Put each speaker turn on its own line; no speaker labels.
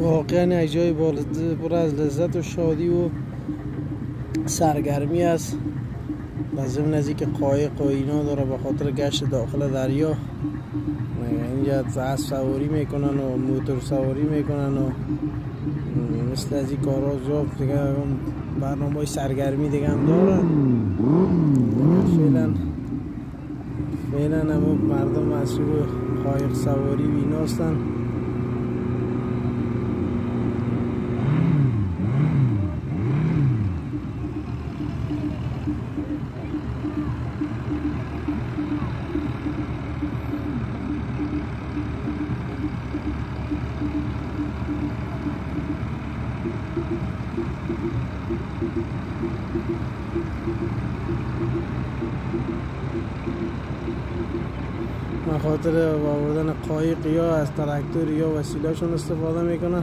واقعا یک جای پر از لذت و شادی و سرگرمی است. لازم نزدیک که قایق و اینا داره به خاطر گشت داخل دریا. اینجا اسب سواری میکنن و موتور سواری میکنن و مثل از این کارا زیاد دیگه برنامه سرگرمی دیگه هم دارن. فعلا همه مردم مسئول قایق سواری و اینا هستن. به خاطر آوردن قایق یا از تراکتور یا وسیله‌شون استفاده میکنن.